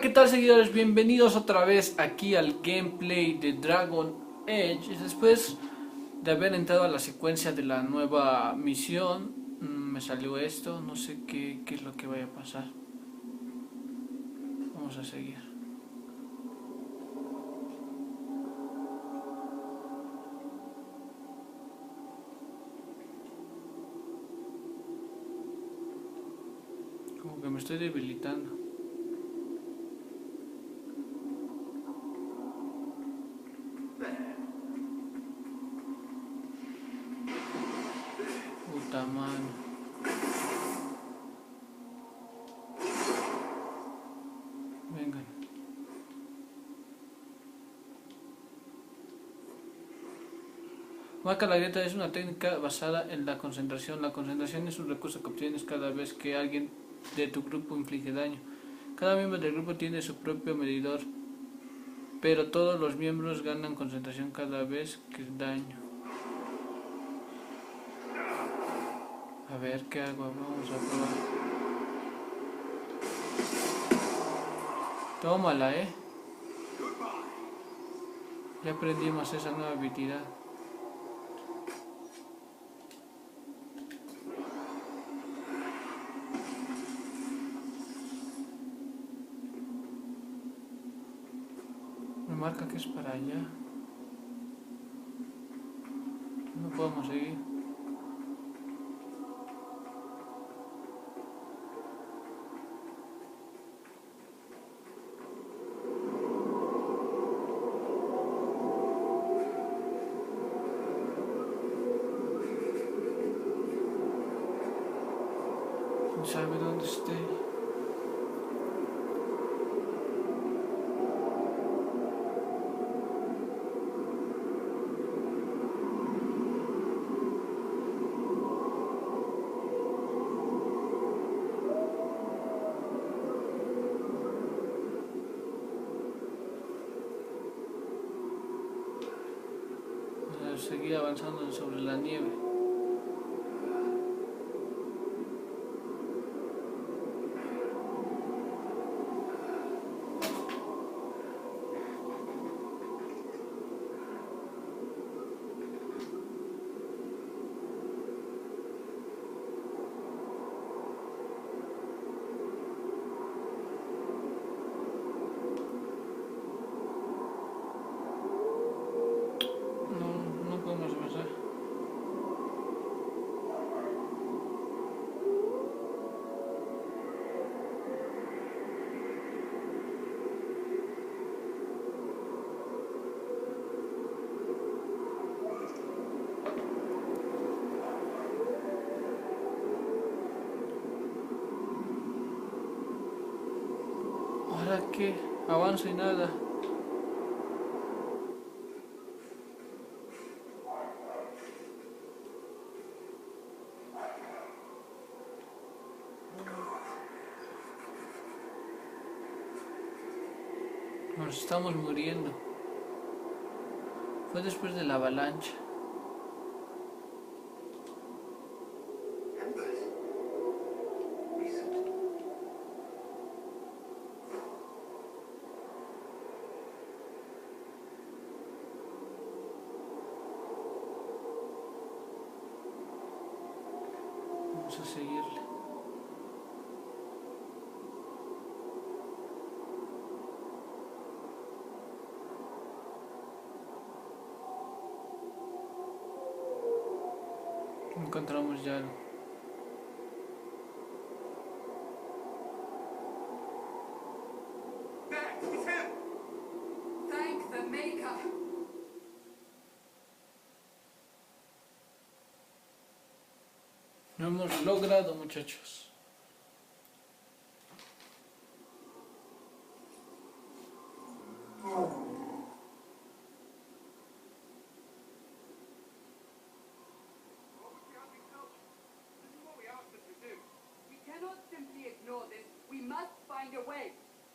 ¿qué tal, seguidores? Bienvenidos otra vez aquí al gameplay de Dragon Age. Después de haber entrado a la secuencia de la nueva misión, me salió esto, no sé qué es lo que vaya a pasar. Vamos a seguir. Como que me estoy debilitando. Puta mano. Vengan. Marca la grieta es una técnica basada en la concentración. La concentración es un recurso que obtienes cada vez que alguien de tu grupo inflige daño. Cada miembro del grupo tiene su propio medidor, pero todos los miembros ganan concentración cada vez que daño. A ver qué hago, vamos a probar. Tómala, ya aprendimos esa nueva habilidad. Me marca que es para allá. No podemos seguir. No sabe dónde esté. Seguir avanzando sobre la nieve. No podemos avanzar. ¿Ahora qué? Avanzo y nada. Nos estamos muriendo. Fue después de la avalancha. Vamos a seguirle. Encontramos ya algo. Thank the Maker. Lo hemos logrado, muchachos.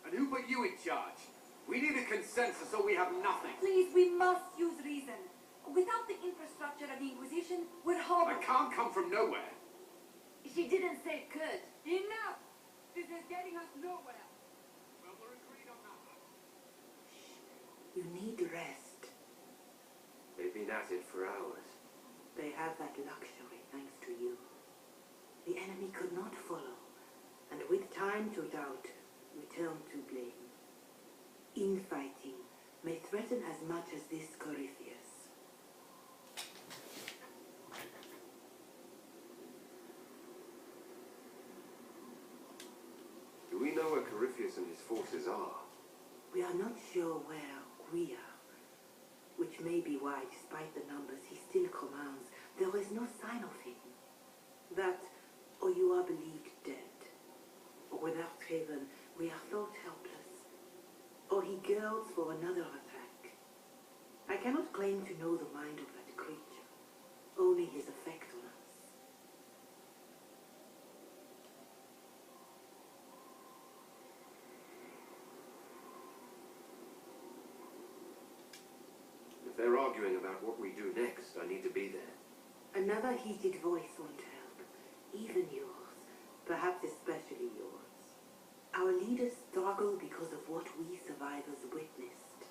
And who put you in charge? We need a consensus or we have nothing. Please, we must use reason. Without the infrastructure of the Inquisition, we're horrible. I can't come from nowhere. She didn't say it could. Enough! This is getting us nowhere. Well, we're agreed. You need rest. They've been at it for hours. They have that luxury thanks to you. The enemy could not follow, and with time to doubt, we turn to blame. Infighting may threaten as much as this Corypheus. Do we know where Corypheus and his forces are? We are not sure where we are, which may be why, despite the numbers he still commands, there is no sign of him. That, or you are believed dead, or without haven, we are thought helpless, or he girds for another attack. I cannot claim to know the mind of that creature, only his effect on us. If they're arguing about what we do next, I need to be there. Another heated voice won't help, even yours, perhaps especially yours. Our leaders struggle because of what we survivors witnessed.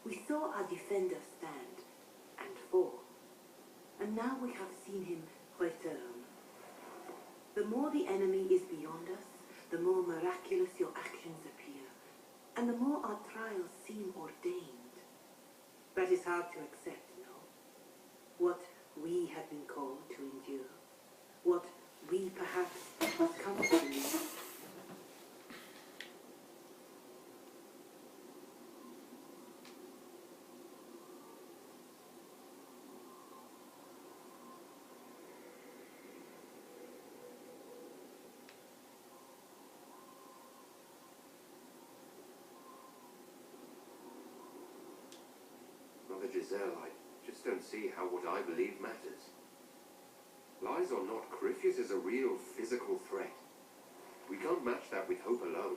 We saw our defender stand and fall, and now we have seen him return. The more the enemy is beyond us, the more miraculous your actions appear, and the more our trials seem ordained. That is hard to accept, no? What we have been called to endure, what we perhaps must come to believe. Mother Giselle, I just don't see how what I believe matters. Lies or not, Corypheus is a real physical threat. We can't match that with hope alone.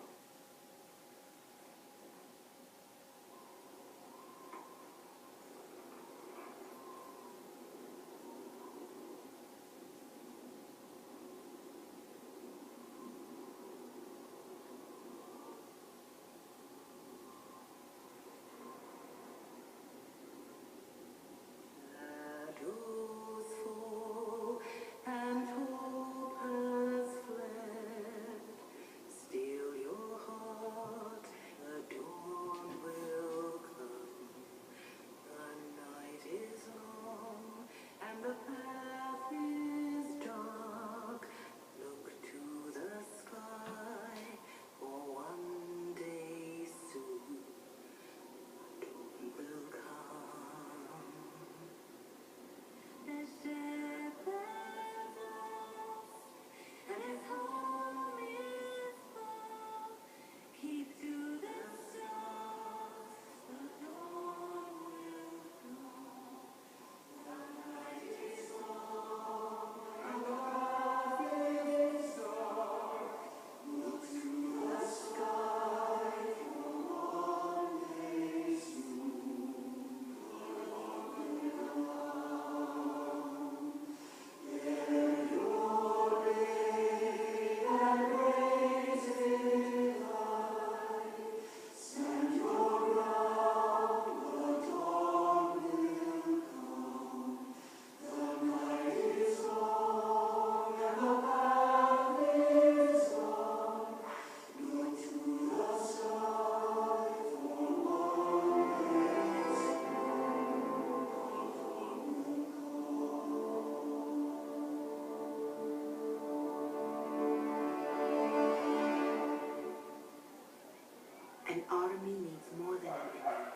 An army needs more than an enemy.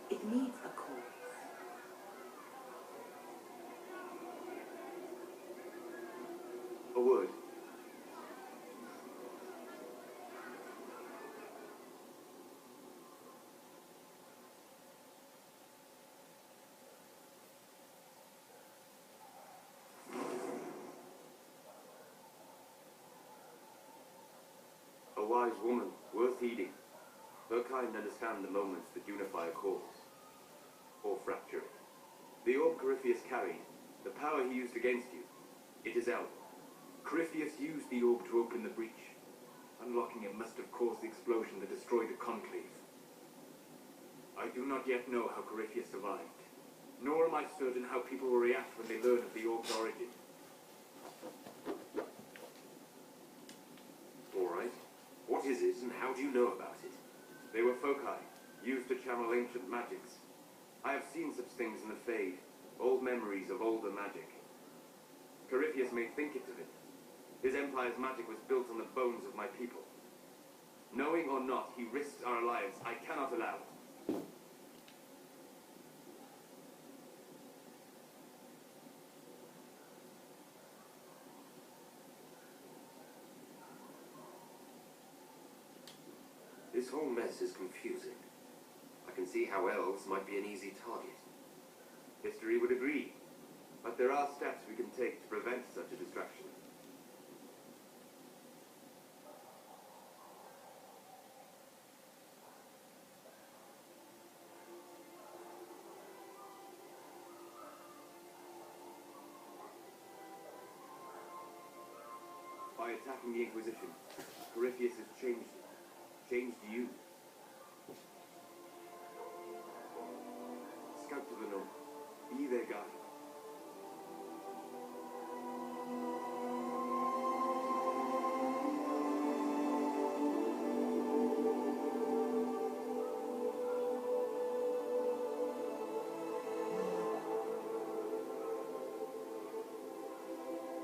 It needs a cause. A word. A wise woman, worth heeding. Her kind understand the moments that unify a cause, or fracture it. The orb Corypheus carried, the power he used against you, it is out. Corypheus used the orb to open the breach. Unlocking it must have caused the explosion that destroyed the conclave. I do not yet know how Corypheus survived, nor am I certain how people will react when they learn of the Orb's origin. Alright. What is it, and how do you know about it? They were foci, used to channel ancient magics. I have seen such things in the Fade, old memories of older magic. Corypheus may think it of it. His empire's magic was built on the bones of my people. Knowing or not, he risks our lives. I cannot allow it. This whole mess is confusing. I can see how elves might be an easy target. History would agree. But there are steps we can take to prevent such a distraction. By attacking the Inquisition, Corypheus has changed it. Changed you. Scout to the north. Be their guide.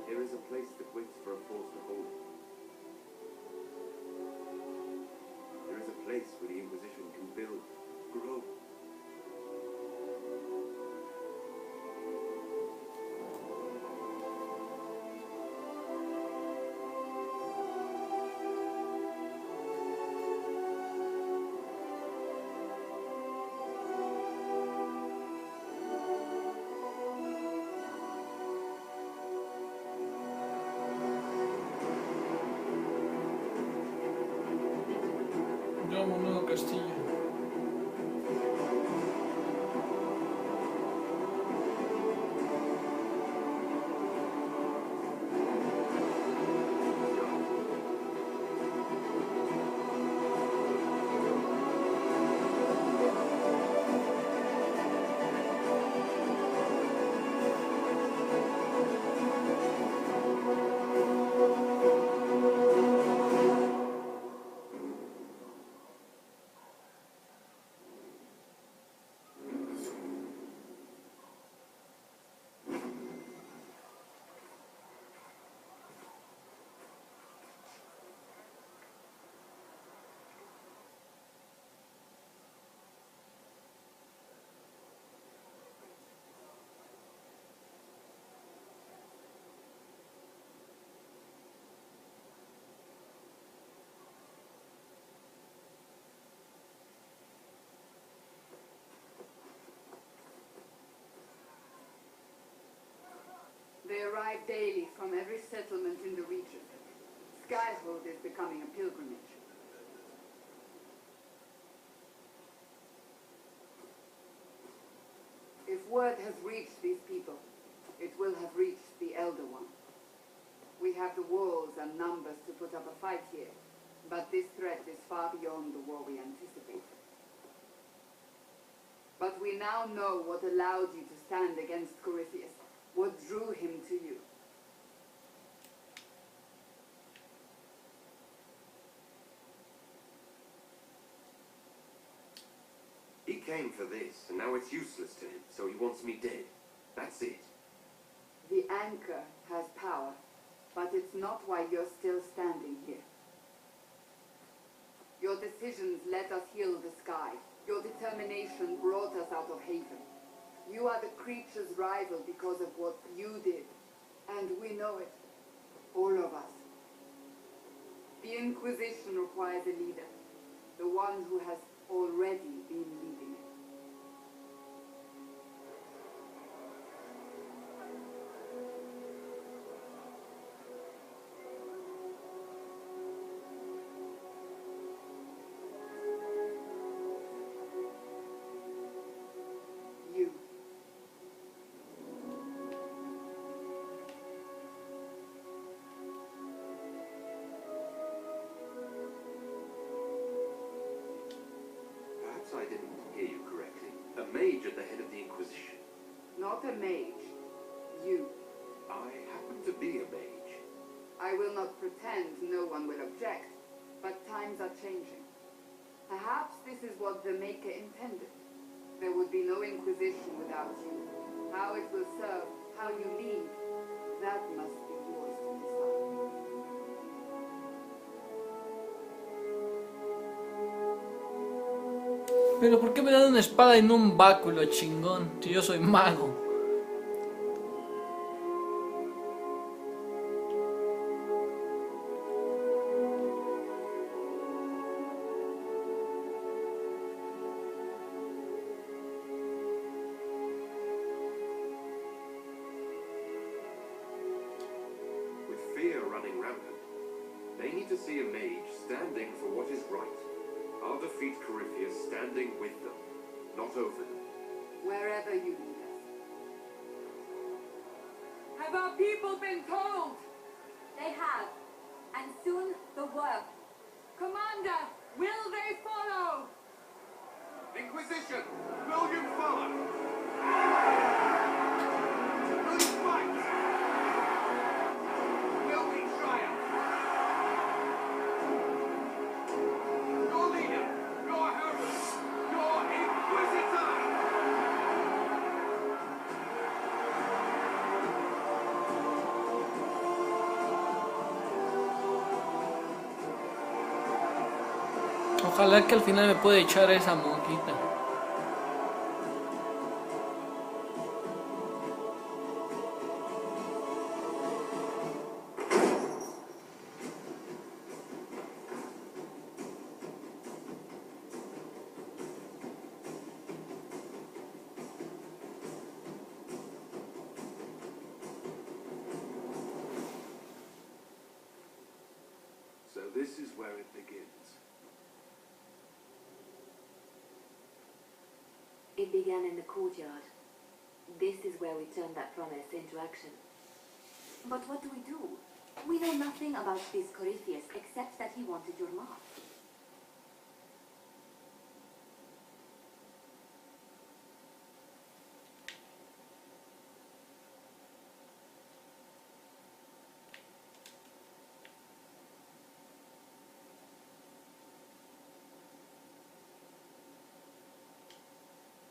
There is a place that waits for a force to hold it. There is a place where the Inquisition can build, grow. Yo amo un nuevo castillo. They arrive daily from every settlement in the region. Skyhold is becoming a pilgrimage. If word has reached these people, it will have reached the Elder One. We have the walls and numbers to put up a fight here, but this threat is far beyond the war we anticipated. But we now know what allowed you to stand against Corypheus. What drew him to you? He came for this, and now it's useless to him, so he wants me dead. That's it. The anchor has power, but it's not why you're still standing here. Your decisions let us heal the sky. Your determination brought us out of Haven. You are the creature's rival because of what you did, and we know it. All of us. The Inquisition requires a leader, the one who has already been leading it. You. Perhaps I didn't hear you A mage at the head of the Inquisition. Not a mage. You. I happen to be a mage. I will not pretend no one will object, but times are changing. Perhaps this is what the Maker intended. There would be no Inquisition without you. How it will serve, how you lead, that must be yours to decide. Pero ¿por qué me dan una espada y no un báculo, chingón? Si yo soy mago. With fear running rampant, they need to see a mage standing for what is right. I'll defeat Corypheus standing with them, not over them. Wherever you lead us. Have our people been told? They have. And soon the work. Commander, will they follow? Inquisition, will you follow? Will you fight? Will we triumph? Your leader, your herald, your Inquisitor! Ojalá que al final me pueda echar a esa monjita. So this is where it begins. It began in the courtyard. This is where we turned that promise into action. But what do? We know nothing about this Corypheus except that he wanted your mark.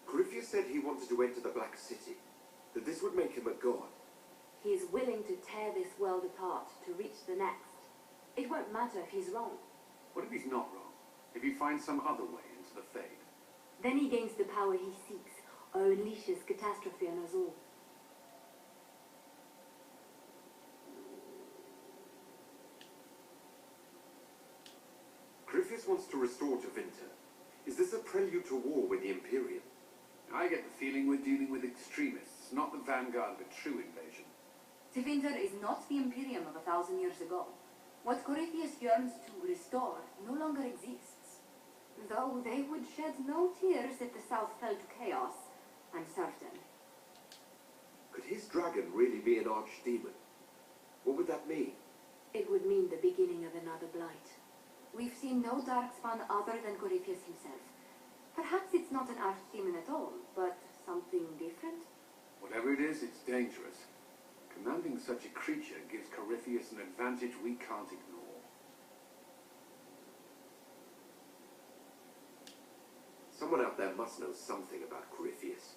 Corypheus said he wanted to enter the Black City, that this would make him a god. He is willing to tear this world apart to reach the next. It won't matter if he's wrong. What if he's not wrong? If he finds some other way into the Fade? Then he gains the power he seeks, or unleashes catastrophe on us all. Corypheus wants to restore Tevinter. Is this a prelude to war with the Imperium? I get the feeling we're dealing with extremists, not the vanguard of a true invasion. Zidfrit is not the Imperium of 1,000 years ago. What Corypheus yearns to restore no longer exists. Though they would shed no tears if the South fell to chaos, I'm certain. Could his dragon really be an archdemon? What would that mean? It would mean the beginning of another blight. We've seen no darkspawn other than Corypheus himself. Perhaps it's not an archdemon at all, but something different? Whatever it is, it's dangerous. Commanding such a creature gives Corypheus an advantage we can't ignore. Someone out there must know something about Corypheus.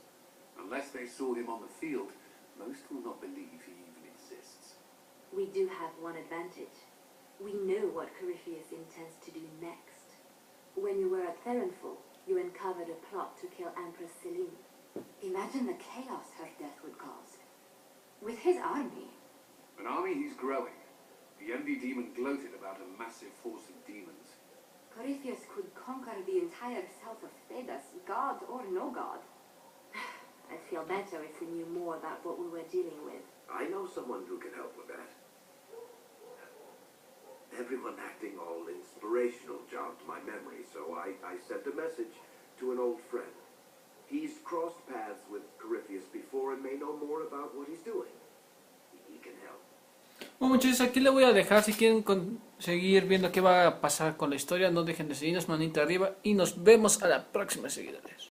Unless they saw him on the field, most will not believe he even exists. We do have one advantage. We know what Corypheus intends to do next. When you were at Therenfall, you uncovered a plot to kill Empress Selene. Imagine the chaos her death would cause. With his army. An army he's growing. The envy demon gloated about a massive force of demons. Corypheus could conquer the entire south of Thedas, god or no god. I'd feel better if we knew more about what we were dealing with. I know someone who can help with that. Everyone acting all inspirational jogged my memory, so I sent a message to an old friend. He's crossed paths with Corypheus before and may know more about what he's doing. He can help. Bueno, muchachos, aquí le voy a dejar. Si quieren seguir viendo qué va a pasar con la historia, no dejen de seguirnos, manita arriba, y nos vemos a la próxima, seguidores.